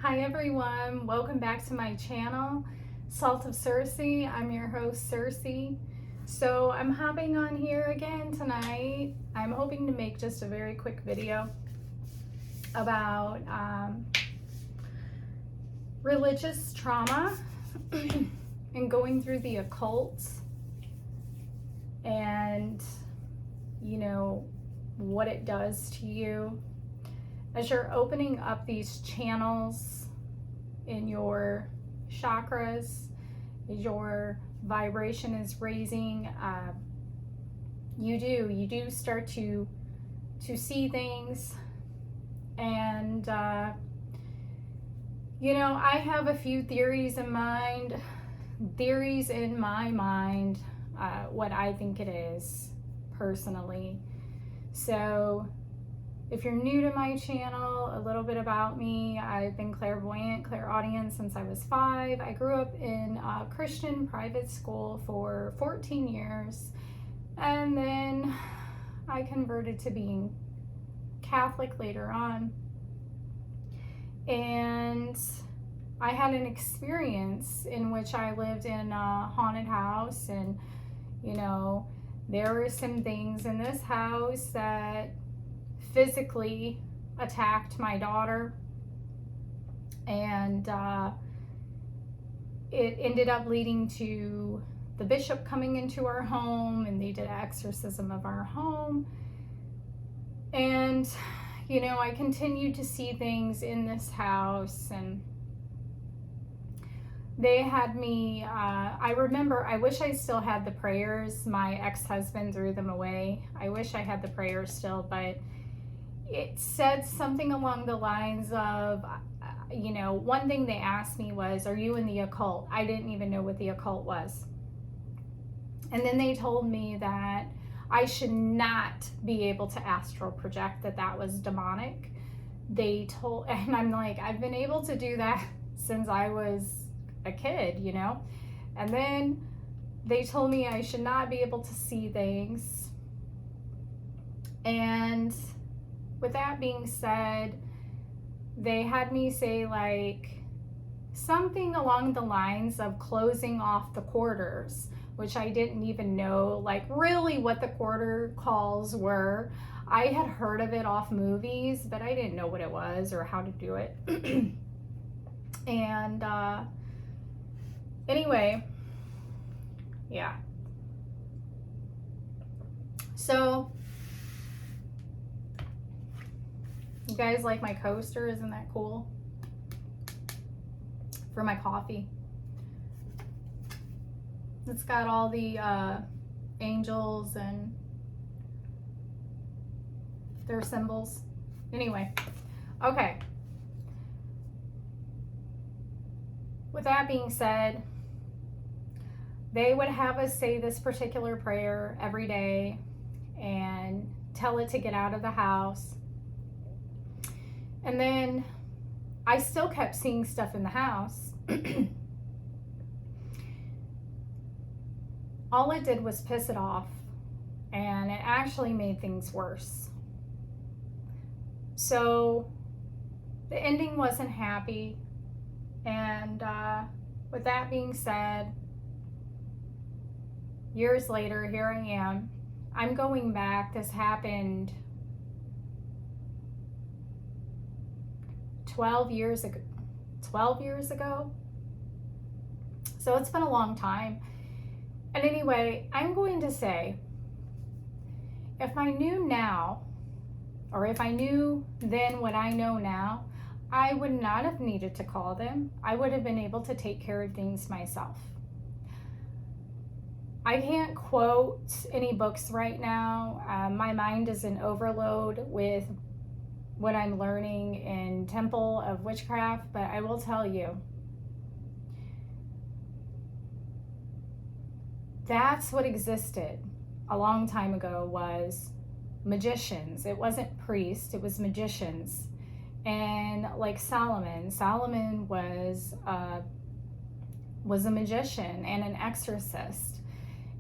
Hi everyone, welcome back to my channel, Salt of Circe. I'm your host, Circe. So I'm hopping on here again tonight. I'm hoping to make just a very quick video about religious trauma and going through the occult and, what it does to you. As you're opening up these channels in your chakras, as your vibration is raising, you do start to see things. And I have a few theories in my mind, what I think it is personally. So if you're new to my channel, a little bit about me. I've been clairvoyant, clairaudient since I was 5. I grew up in a Christian private school for 14 years. And then I converted to being Catholic later on. And I had an experience in which I lived in a haunted house. And, there were some things in this house that physically attacked my daughter, and it ended up leading to the bishop coming into our home, and they did an exorcism of our home. And I continued to see things in this house, and they had me, I remember, I wish I still had the prayers. My ex-husband threw them away. I wish I had the prayers still, but it said something along the lines of, one thing they asked me was, are you in the occult? I didn't even know what the occult was. And then they told me that I should not be able to astral project, that was demonic. And I'm like, I've been able to do that since I was a kid, And then they told me I should not be able to see things. And with that being said, they had me say something along the lines of closing off the quarters, which I didn't even know really what the quarter calls were. I had heard of it off movies, but I didn't know what it was or how to do it. And anyway, yeah. So you guys like my coaster? Isn't that cool? For my coffee. It's got all the angels and their symbols. Anyway, okay. With that being said, they would have us say this particular prayer every day and tell it to get out of the house. And then I still kept seeing stuff in the house. All it did was piss it off, and it actually made things worse. So the ending wasn't happy. And with that being said, years later, here I am. I'm going back. This happened 12 years ago. So it's been a long time. And anyway, I'm going to say, if I knew now, or if I knew then what I know now, I would not have needed to call them. I would have been able to take care of things myself. I can't quote any books right now. My mind is in overload with what I'm learning in Temple of Witchcraft, but I will tell you, that's what existed a long time ago, was magicians. It wasn't priests, it was magicians. And like Solomon was a magician and an exorcist.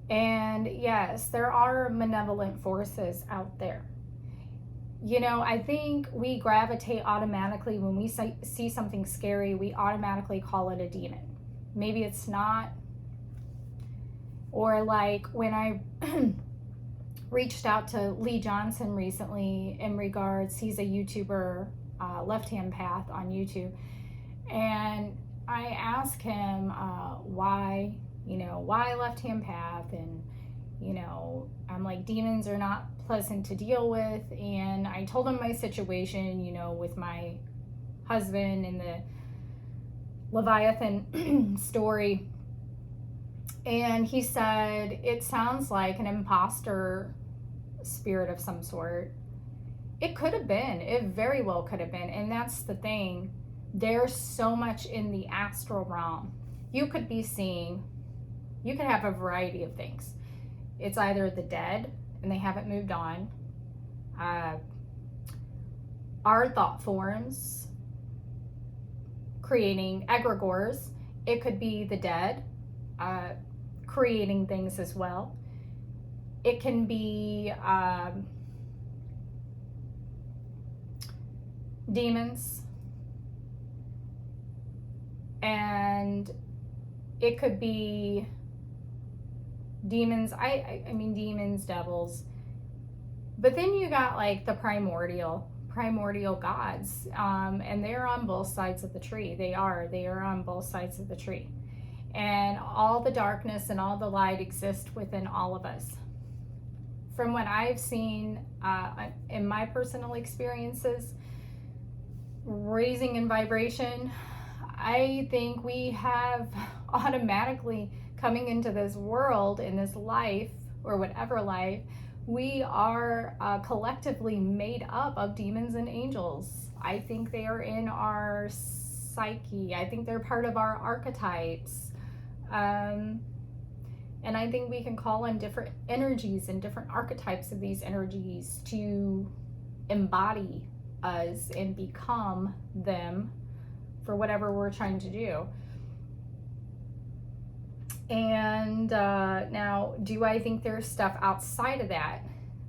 And yes, there are malevolent forces out there. I think we gravitate automatically when we see something scary, we automatically call it a demon. Maybe it's not. Or like when I reached out to Lee Johnson recently in regards, he's a YouTuber, Left Hand Path on YouTube. And I asked him why Left Hand Path, and I'm like, demons are not pleasant to deal with. And I told him my situation, with my husband and the Leviathan story. And he said, it sounds like an imposter spirit of some sort. It could have been. It very well could have been. And that's the thing. There's so much in the astral realm. You could have a variety of things. It's either the dead and they haven't moved on, our thought forms creating egregores. It could be the dead creating things as well. It can be demons, and it could be demons. I mean demons, devils. But then you got like the primordial gods, and they're on both sides of the tree. They are on both sides of the tree, and all the darkness and all the light exist within all of us. From what I've seen in my personal experiences, raising in vibration, I think we have automatically, coming into this world, in this life, or whatever life, we are collectively made up of demons and angels. I think they are in our psyche. I think they're part of our archetypes. And I think we can call in different energies and different archetypes of these energies to embody us and become them for whatever we're trying to do. And now, do I think there's stuff outside of that?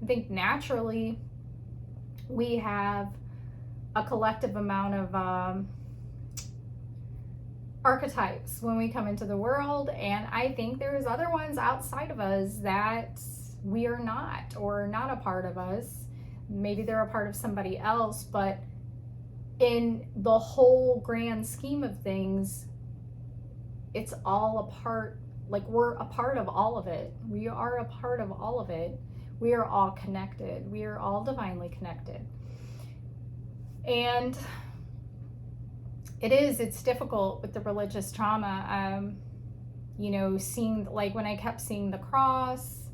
I think naturally we have a collective amount of archetypes when we come into the world, and I think there's other ones outside of us that we are not, or not a part of us. Maybe they're a part of somebody else, but in the whole grand scheme of things, it's all a part. Like, we're a part of all of it. We are a part of all of it. We are all connected. We are all divinely connected. And it's difficult with the religious trauma, seeing, like, when I kept seeing the cross,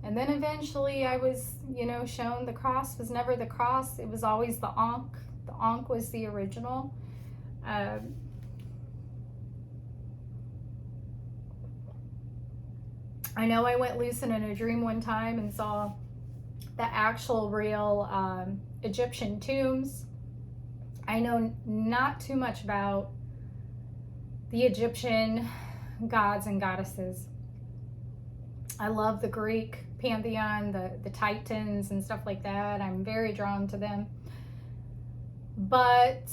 and then eventually I was, shown the cross was never the cross. It was always the Ankh. The Ankh was the original. I know I went lucid in a dream one time and saw the actual real Egyptian tombs. I know not too much about the Egyptian gods and goddesses. I love the Greek pantheon, the Titans and stuff like that. I'm very drawn to them. But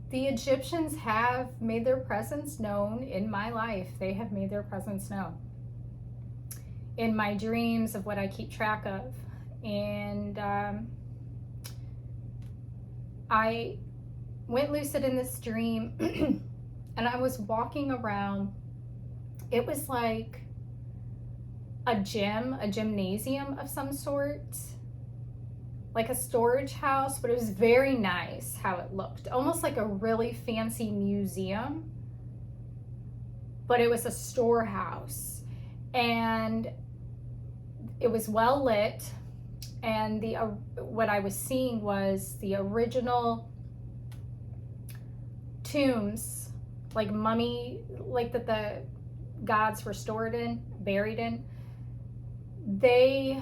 the Egyptians have made their presence known in my life. They have made their presence known in my dreams, of what I keep track of. And I went lucid in this dream and I was walking around. It was like a gymnasium of some sort, like a storage house, but it was very nice how it looked, almost like a really fancy museum, but it was a storehouse. And it was well lit, and what I was seeing was the original tombs, like mummy, like that the gods were buried in. They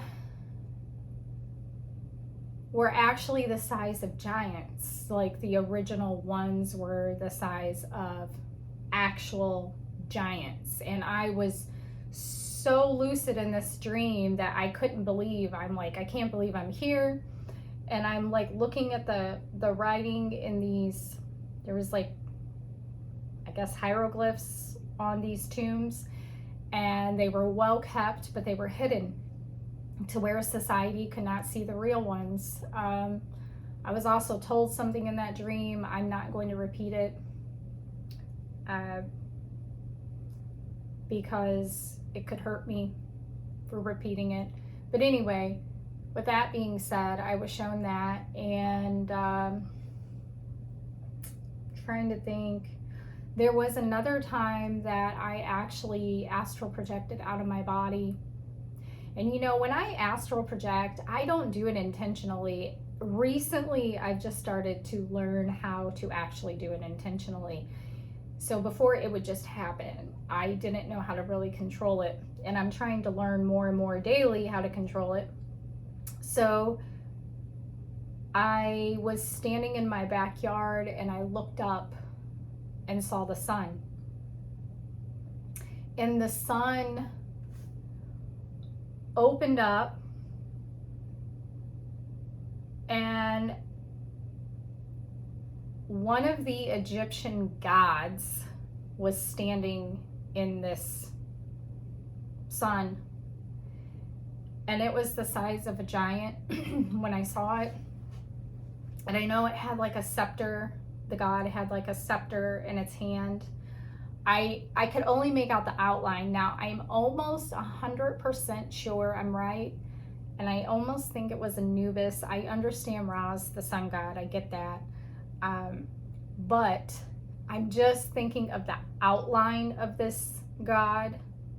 were actually the size of giants. Like, the original ones were the size of actual giants. And I was so lucid in this dream that I couldn't believe. I'm like, I can't believe I'm here. and I'm like looking at the writing in these, there was like, I guess, hieroglyphs on these tombs, and they were well kept, but they were hidden to where society could not see the real ones. I was also told something in that dream. I'm not going to repeat it because it could hurt me for repeating it. But anyway, with that being said, I was shown that, and trying to think, there was another time that I actually astral projected out of my body. And you know, when I astral project, I don't do it intentionally. Recently, I've just started to learn how to actually do it intentionally. So before, it would just happen. I didn't know how to really control it. And I'm trying to learn more and more daily how to control it. So I was standing in my backyard and I looked up and saw the sun. And the sun opened up, and one of the Egyptian gods was standing in this sun, and it was the size of a giant when I saw it. And I know it had like a scepter. The god had like a scepter in its hand. I could only make out the outline. Now I'm almost 100% sure I'm right, and I almost think it was Anubis. I understand Ra's the sun god, I get that, but I'm just thinking of the outline of this god.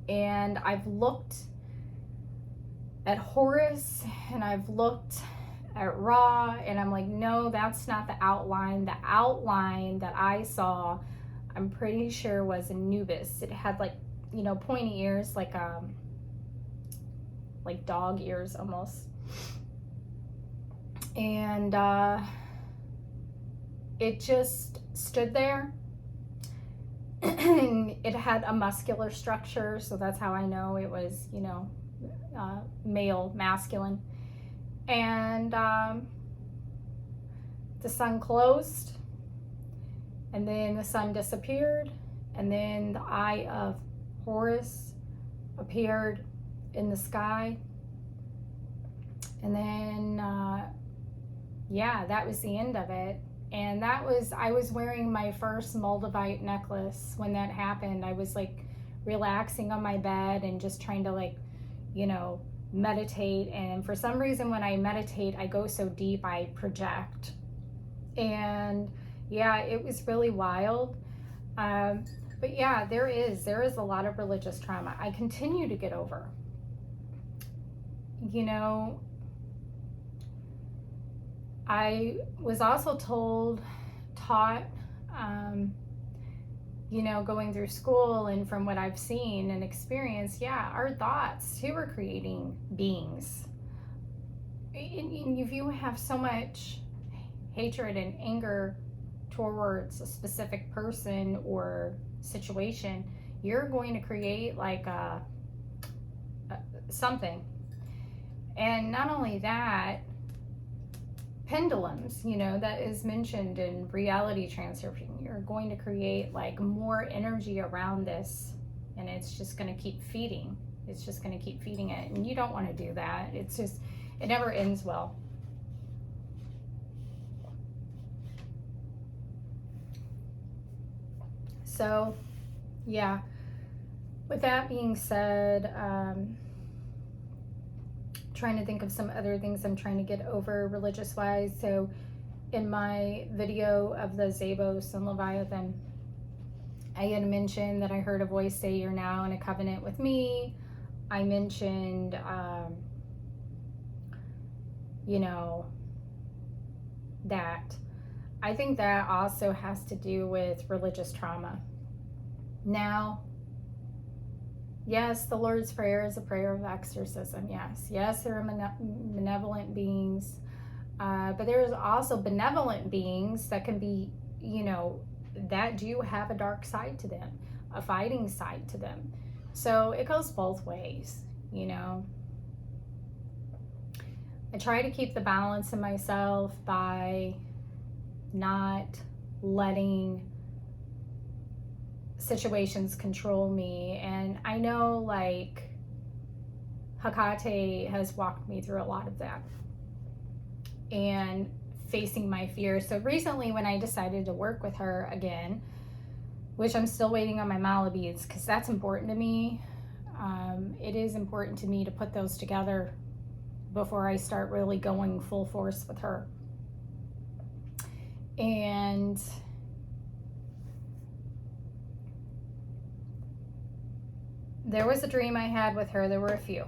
And I've looked at Horus and I've looked at Ra, and I'm like, no, that's not the outline. The outline that I saw, I'm pretty sure, was Anubis. It had like, you know, pointy ears, like dog ears almost. And it just stood there. And it had a muscular structure, so that's how I know it was, you know, male, masculine. And the sun closed, and then the sun disappeared, and then the eye of Horus appeared in the sky. And then yeah, that was the end of it. And that was, I was wearing my first Moldavite necklace when that happened. I was like relaxing on my bed and just trying to, like, you know, meditate. And for some reason, when I meditate, I go so deep, I project. And yeah, it was really wild. But yeah, there is a lot of religious trauma I continue to get over. You know, I was also taught, you know, going through school and from what I've seen and experienced, yeah, our thoughts too are creating beings. And if you have so much hatred and anger towards a specific person or situation, you're going to create like something. And not only that, pendulums, you know, that is mentioned in reality transfer, you're going to create like more energy around this, and it's just going to keep feeding. It's just going to keep feeding it, and you don't want to do that. It's just, it never ends well. So yeah, with that being said, trying to think of some other things I'm trying to get over religious wise. So in my video of the Zabos and Leviathan, I had mentioned that I heard a voice say, "You're now in a covenant with me." I mentioned, you know, that I think that also has to do with religious trauma. Now, yes, the Lord's Prayer is a prayer of exorcism. Yes, there are benevolent beings, but there's also benevolent beings that can be, you know, that do have a dark side to them, a fighting side to them. So it goes both ways, you know. I try to keep the balance in myself by not letting situations control me. And I know, like, Hecate has walked me through a lot of that and facing my fears. So recently, when I decided to work with her again, which I'm still waiting on my Malibes because that's important to me. It is important to me to put those together before I start really going full force with her. And there was a dream I had with her. There were a few.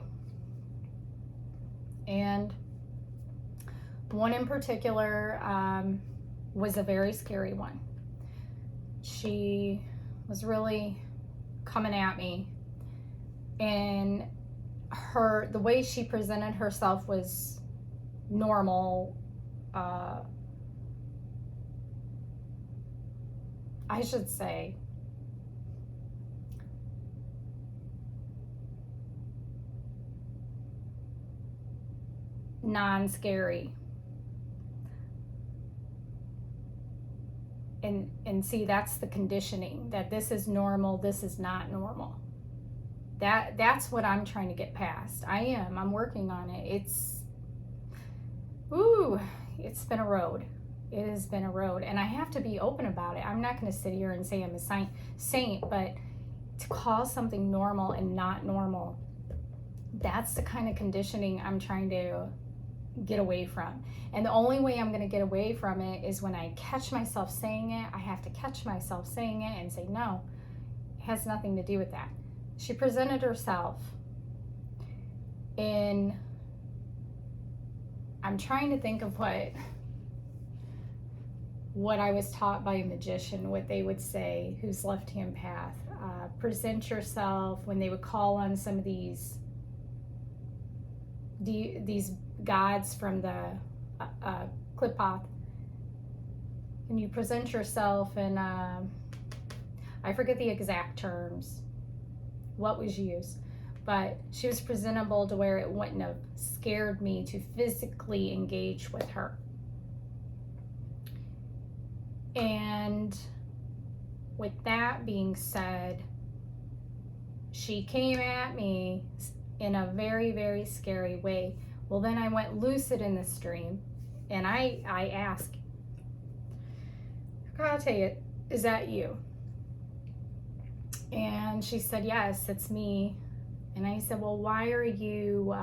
And one in particular was a very scary one. She was really coming at me, and the way she presented herself was normal. I should say non-scary. And see, that's the conditioning, that this is normal, this is not normal. That's what I'm trying to get past. I'm working on it. It's been a road. It has been a road, and I have to be open about it. I'm not going to sit here and say I'm a saint, but to call something normal and not normal, that's the kind of conditioning I'm trying to get away from. And the only way I'm going to get away from it is when I catch myself saying it. I have to catch myself saying it and say, no, it has nothing to do with that. She presented herself in, I'm trying to think of what I was taught by a magician, what they would say, who's left-hand path. Present yourself when they would call on some of these gods from the Qliphoth. And you present yourself, and I forget the exact terms, what was used, but she was presentable to where it wouldn't have scared me to physically engage with her. And with that being said, she came at me in a very, very scary way. Well, then I went lucid in this dream, and I asked, Hecate, is that you? And she said, yes, it's me. And I said, well, why are you,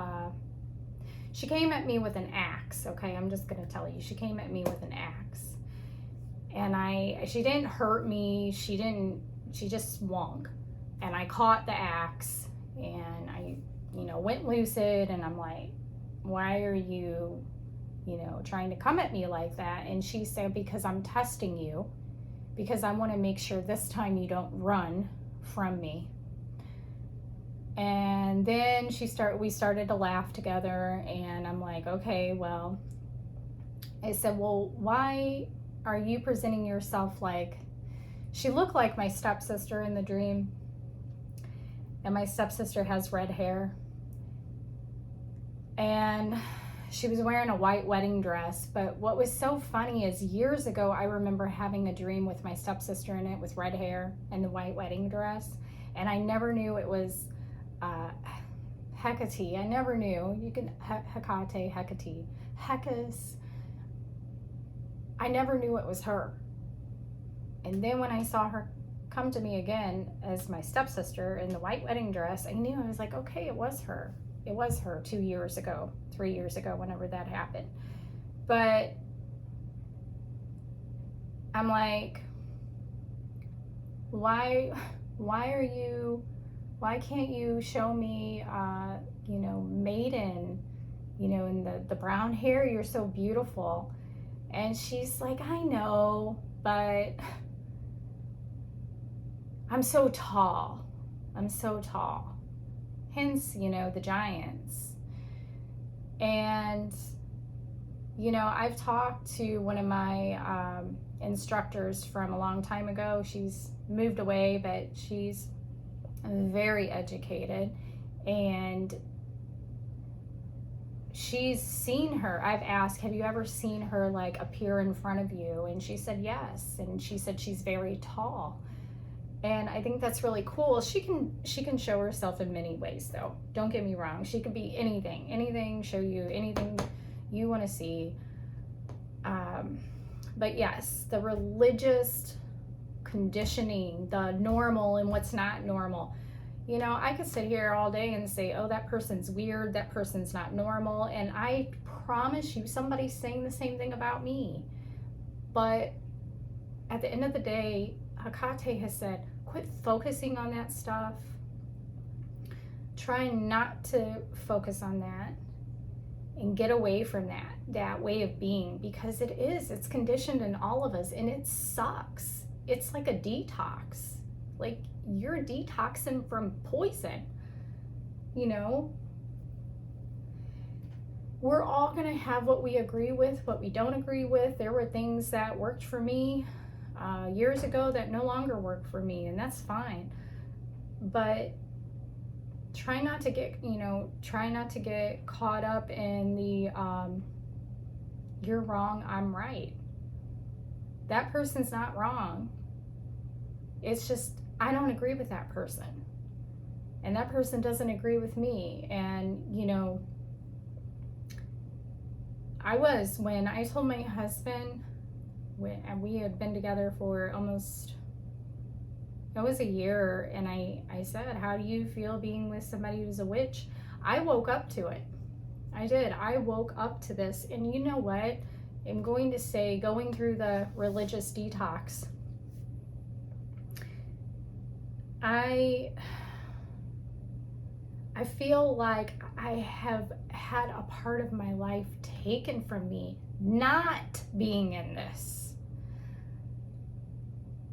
she came at me with an axe, okay? I'm just going to tell you. She came at me with an axe. And she didn't hurt me. She just swung. And I caught the axe, and I, went lucid, and I'm like, why are you, trying to come at me like that? And she said, because I'm testing you, because I want to make sure this time you don't run from me. And then we started to laugh together, and I'm like, okay, well, I said, well, why are you presenting yourself like, she looked like my stepsister in the dream, and my stepsister has red hair, and she was wearing a white wedding dress. But what was so funny is years ago, I remember having a dream with my stepsister in it with red hair and the white wedding dress, and I never knew it was Hecate. I never knew. You can Hecate, Hecus. I never knew it was her. And then when I saw her come to me again as my stepsister in the white wedding dress, I knew. I was like, okay, it was her. It was her 2 years ago, 3 years ago, whenever that happened. But I'm like, why can't you show me, maiden, in the brown hair, you're so beautiful. And she's like, I know, but I'm so tall. Hence, the giants. And, I've talked to one of my instructors from a long time ago. She's moved away, but she's very educated. And she's seen her. I've asked, have you ever seen her like appear in front of you? And she said yes. And she said she's very tall. And I think that's really cool. She can show herself in many ways though. Don't get me wrong. She could be anything, show you anything you want to see. But yes, the religious conditioning, the normal and what's not normal. You know, I could sit here all day and say, oh, that person's weird, that person's not normal. And I promise you, somebody's saying the same thing about me. But at the end of the day, Hecate has said, quit focusing on that stuff. Try not to focus on that and get away from that way of being, because it's conditioned in all of us and it sucks. It's like a detox. Like you're detoxing from poison, you know? We're all gonna have what we agree with, what we don't agree with. There were things that worked for me years ago that no longer work for me, and that's fine. But try not to get caught up in the you're wrong, I'm right. That person's not wrong. It's just I don't agree with that person, and that person doesn't agree with me. And you know, when I told my husband, and we had been together for almost, it was a year, and I said, how do you feel being with somebody who's a witch? I woke up to it. I did. I woke up to this. And you know what? I'm going to say, going through the religious detox, I feel like I have had a part of my life taken from me not being in this.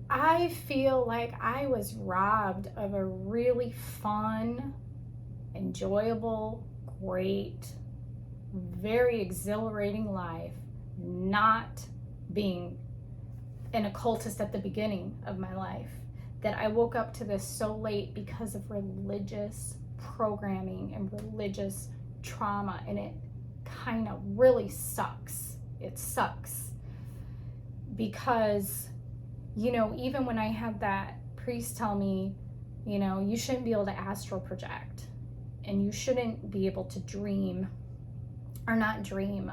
I feel like I was robbed of a really fun, enjoyable, great, very exhilarating life, not being an occultist at the beginning of my life. That I woke up to this so late because of religious programming and religious trauma, and it kind of really sucks. It sucks because, you know, even when I had that priest tell me, you know, you shouldn't be able to astral project, and you shouldn't be able to dream, or not dream,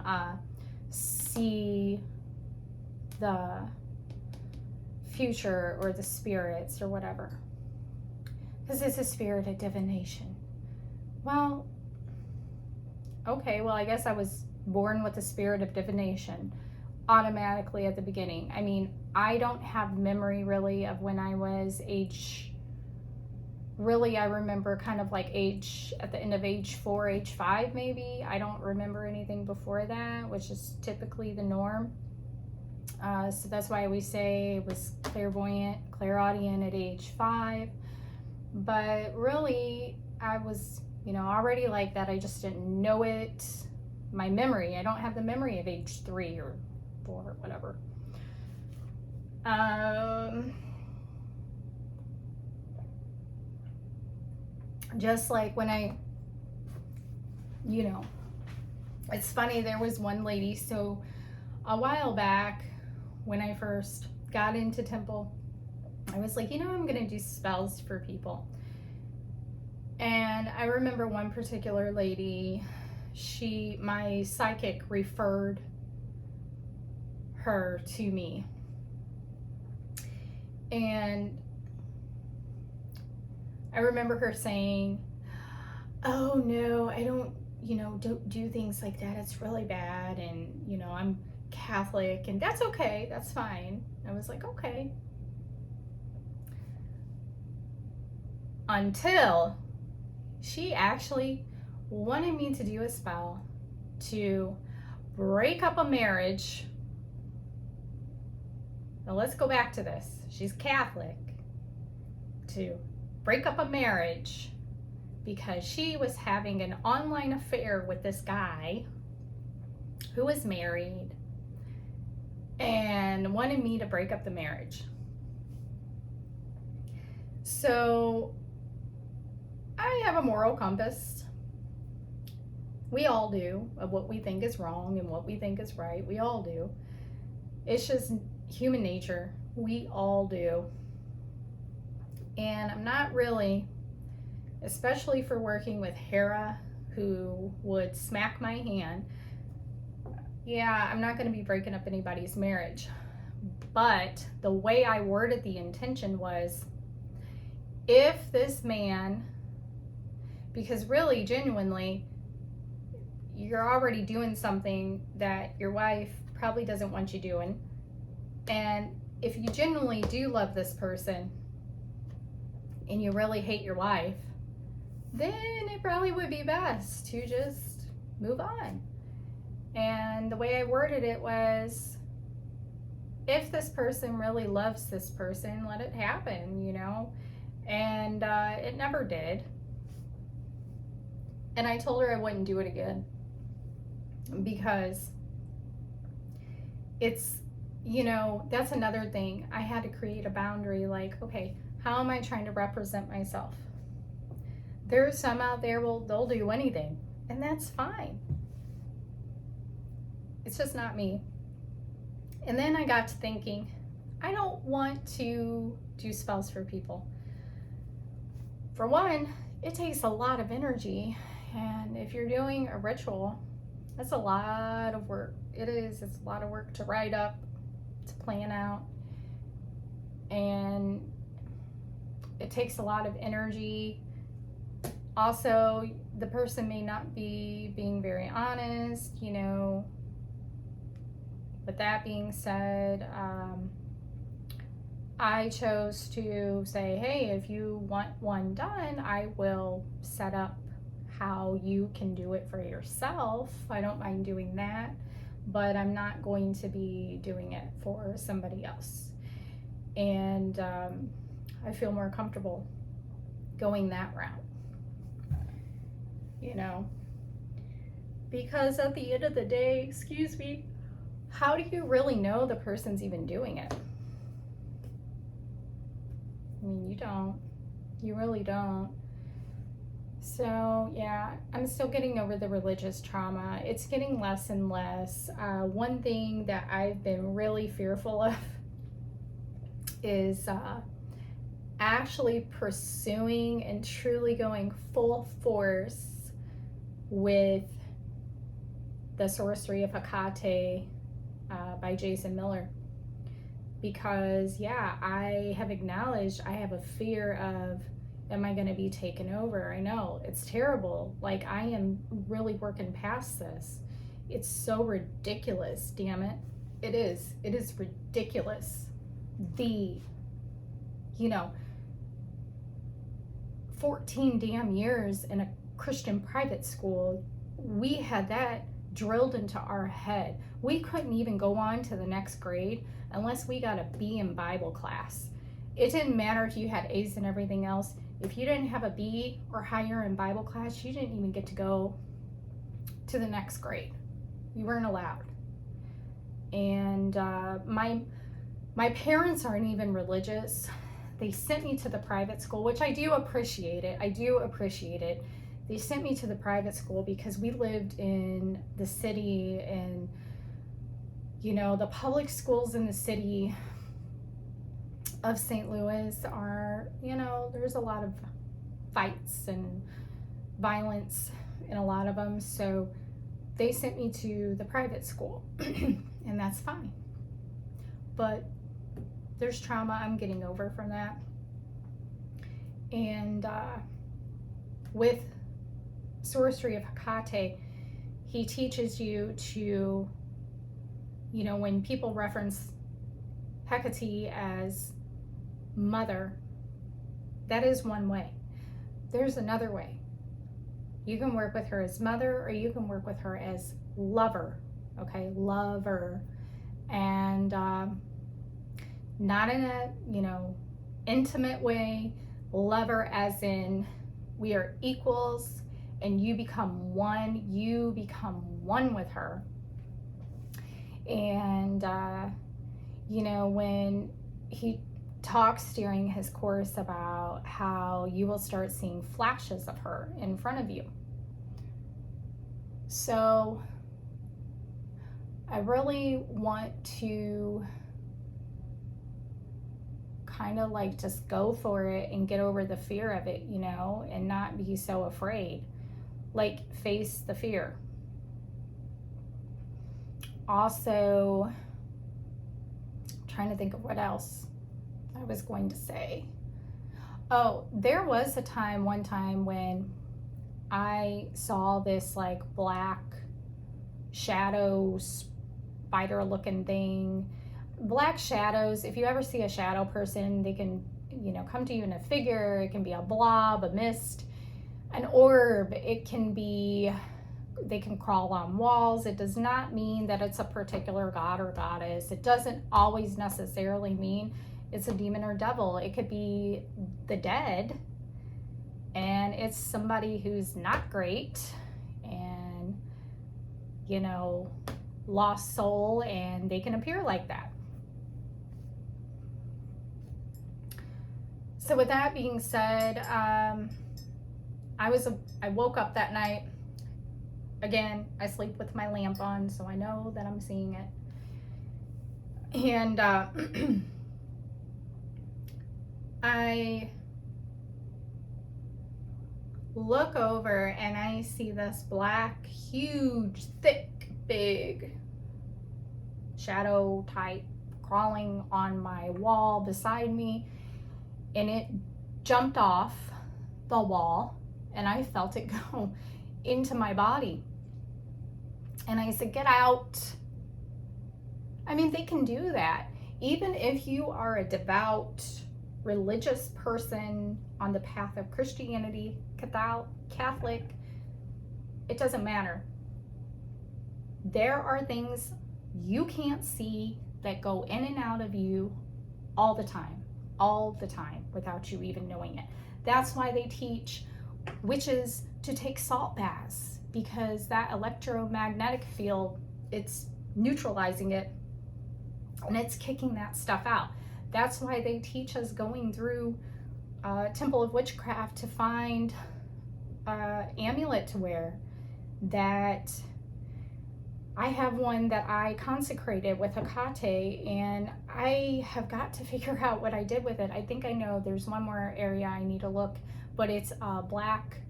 see the future or the spirits or whatever, because it's a spirit of divination. Well, okay, well, I guess I was born with the spirit of divination automatically at the beginning. I mean, I don't have memory really of when I was I remember kind of like at the end of age 4, age 5 maybe. I don't remember anything before that, which is typically the norm. So that's why we say it was clairaudient at age 5. But really, I was, you know, already like that. I just didn't know it. My memory, I don't have the memory of age 3 or 4 or whatever. Just like when I, you know, it's funny, there was one lady, so a while back when I first got into temple, I was like, you know, I'm gonna do spells for people. And I remember one particular lady, my psychic referred her to me. And I remember her saying, oh no, I don't do things like that. It's really bad. And, you know, I'm Catholic, and that's okay. That's fine. I was like, okay. Until she actually wanted me to do a spell to break up a marriage. Now let's go back to this. She's Catholic. To break up a marriage because she was having an online affair with this guy who was married and wanted me to break up the marriage. So I have a moral compass. We all do, of what we think is wrong and what we think is right. We all do. It's just human nature. We all do. And I'm not really, especially for working with Hera, who would smack my hand. Yeah, I'm not going to be breaking up anybody's marriage. But the way I worded the intention was, if this man, because really, genuinely, you're already doing something that your wife probably doesn't want you doing. And if you genuinely do love this person and you really hate your wife, then it probably would be best to just move on. And the way I worded it was, if this person really loves this person, let it happen, you know? And it never did. And I told her I wouldn't do it again, because it's, you know, that's another thing. I had to create a boundary, like, okay, how am I trying to represent myself? There's some out there, they'll do anything, and that's fine. It's just not me. And then I got to thinking, I don't want to do spells for people. For one, it takes a lot of energy, and if you're doing a ritual, that's a lot of work. It is. It's a lot of work to write up, to plan out, and it takes a lot of energy. Also, the person may not be being very honest, you know. With that being said, I chose to say, hey, if you want one done, I will set up how you can do it for yourself. I don't mind doing that, but I'm not going to be doing it for somebody else. And I feel more comfortable going that route, you know, because at the end of the day, excuse me, how do you really know the person's even doing it? I mean, you don't. You really don't. So, yeah, I'm still getting over the religious trauma. It's getting less and less. One thing that I've been really fearful of is actually pursuing and truly going full force with the Sorcery of Hecate by Jason Miller. Because, yeah, I have acknowledged I have a fear of, am I going to be taken over? I know, it's terrible. Like, I am really working past this. It's so ridiculous, damn it. It is. It is ridiculous. 14 damn years in a Christian private school, we had that drilled into our head. We couldn't even go on to the next grade unless we got a B in Bible class. It didn't matter if you had A's and everything else. If you didn't have a B or higher in Bible class, you didn't even get to go to the next grade. You weren't allowed. And my parents aren't even religious. They sent me to the private school, which I do appreciate it. I do appreciate it. They sent me to the private school because we lived in the city, and, you know, the public schools in the city of St. Louis are, you know, there's a lot of fights and violence in a lot of them. So they sent me to the private school, and that's fine. But there's trauma I'm getting over from that. And with Sorcery of Hecate, he teaches you to, you know, when people reference Hecate as mother, that is one way. There's another way. You can work with her as mother, or you can work with her as lover, okay? Lover. And not in a, you know, intimate way. Lover as in we are equals, and you become one. You become one with her. And, you know, when he talks during his course about how you will start seeing flashes of her in front of you. So I really want to kind of like just go for it and get over the fear of it, you know, and not be so afraid. Like, face the fear. Also, trying to think of what else I was going to say. Oh, there was one time when I saw this like black shadow spider looking thing. Black shadows, if you ever see a shadow person, they can, you know, come to you in a figure. It can be a blob, a mist, an orb. It can be, they can crawl on walls. It does not mean that it's a particular god or goddess. It doesn't always necessarily mean it's a demon or devil. It could be the dead, and it's somebody who's not great and, you know, lost soul, and they can appear like that. So with that being said, I woke up that night. Again, I sleep with my lamp on, so I know that I'm seeing it. And I look over and I see this black, huge, thick, big shadow type crawling on my wall beside me, and it jumped off the wall and I felt it go into my body. And I said, get out. I mean, they can do that. Even if you are a devout, religious person on the path of Christianity, Catholic, it doesn't matter. There are things you can't see that go in and out of you all the time, without you even knowing it. That's why they teach witches to take salt baths, because that electromagnetic field, it's neutralizing it and it's kicking that stuff out. That's why they teach us going through Temple of Witchcraft to find amulet to wear. That I have one that I consecrated with Hecate, and I have got to figure out what I did with it. I think I know there's one more area I need to look, but it's black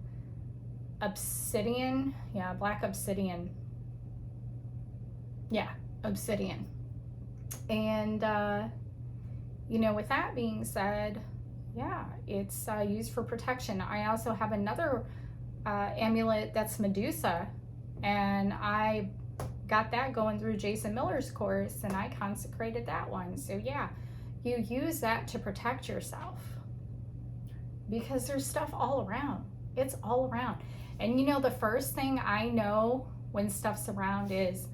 obsidian. Yeah, black obsidian. Yeah, obsidian. And, you know, with that being said, yeah, it's used for protection. I also have another amulet that's Medusa, and I got that going through Jason Miller's course, and I consecrated that one. So yeah, you use that to protect yourself, because there's stuff all around. It's all around. And you know, the first thing I know when stuff's around is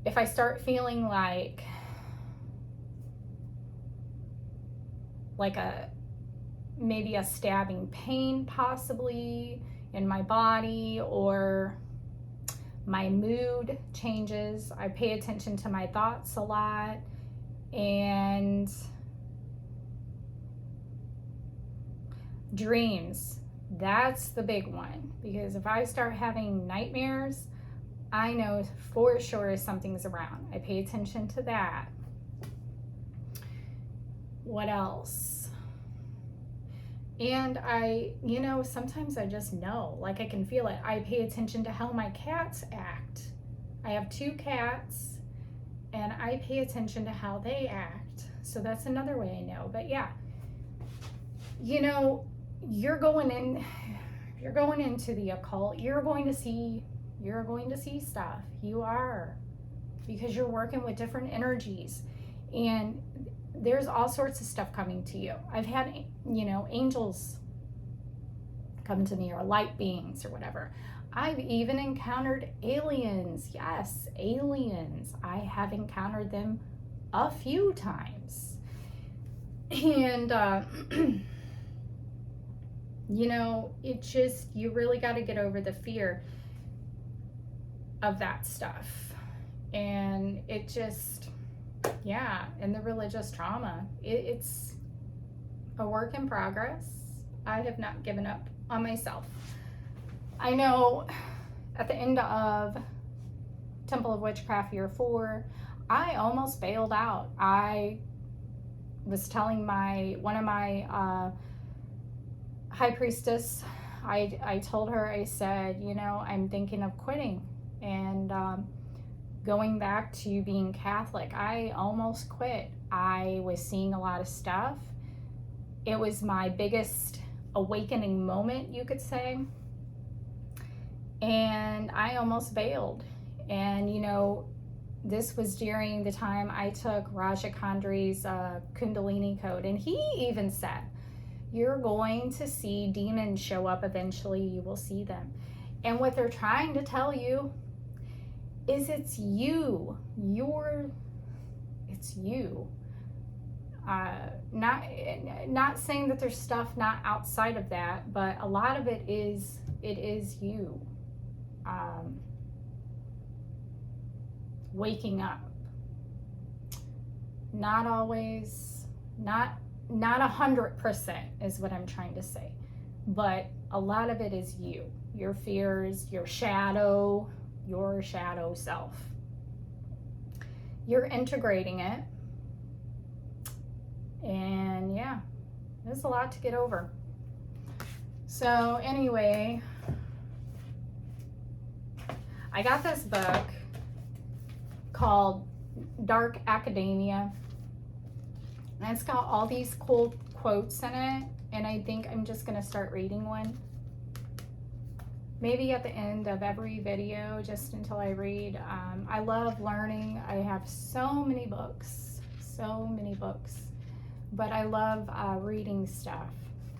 if I start feeling like maybe a stabbing pain possibly in my body, or my mood changes. I pay attention to my thoughts a lot, and dreams. That's the big one, because if I start having nightmares, I know for sure something's around. I pay attention to that. What else? And you know, sometimes I just know, like I can feel it. I pay attention to how my cats act. I have 2 cats, and I pay attention to how they act. So that's another way I know. But yeah, you know, you're going into the occult. You're going to see stuff. You are, because you're working with different energies, and there's all sorts of stuff coming to you. I've had, you know, angels come to me, or light beings, or whatever. I've even encountered aliens. Yes, aliens. I have encountered them a few times. And, you know, it just, you really got to get over the fear of that stuff. And it just, yeah, and the religious trauma, it's a work in progress. I have not given up on myself. I know at the end of Temple of Witchcraft Year 4, I almost bailed out. I was telling one of my high priestess, I told her, I said, you know, I'm thinking of quitting and going back to being Catholic. I almost quit. I was seeing a lot of stuff. It was my biggest awakening moment, you could say. And I almost bailed. And, you know, this was during the time I took Raja Khandri's Kundalini code. And he even said, you're going to see demons show up eventually. You will see them. And what they're trying to tell you is it's you. It's you. Not saying that there's stuff not outside of that, but a lot of it is you. Waking up. Not always, not 100% is what I'm trying to say, but a lot of it is you, your fears, your shadow self. You're integrating it, and yeah, there's a lot to get over. So anyway, I got this book called Dark Academia, and it's got all these cool quotes in it, and I think I'm just gonna start reading one. Maybe at the end of every video, just until I read. I love learning. I have so many books, but I love reading stuff,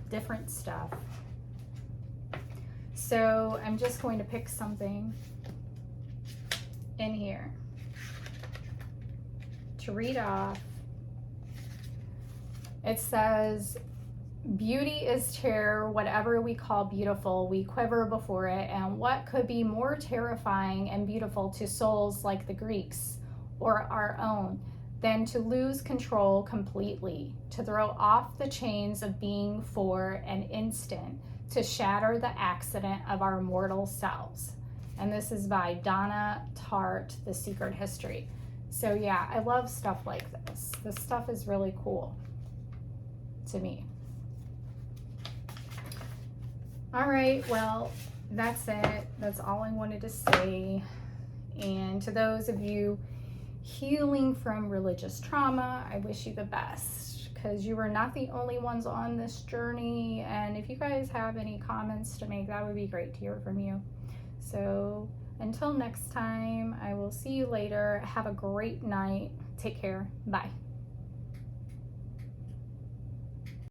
different stuff. So I'm just going to pick something in here to read off. It says, beauty is terror, whatever we call beautiful, we quiver before it, and what could be more terrifying and beautiful to souls like the Greeks or our own than to lose control completely, to throw off the chains of being for an instant, to shatter the accident of our mortal selves. And this is by Donna Tartt, The Secret History. So yeah, I love stuff like this. This stuff is really cool to me. All right, well, that's it. That's all I wanted to say. And to those of you healing from religious trauma, I wish you the best, because you are not the only ones on this journey. And if you guys have any comments to make, that would be great to hear from you. So until next time, I will see you later. Have a great night. Take care. Bye.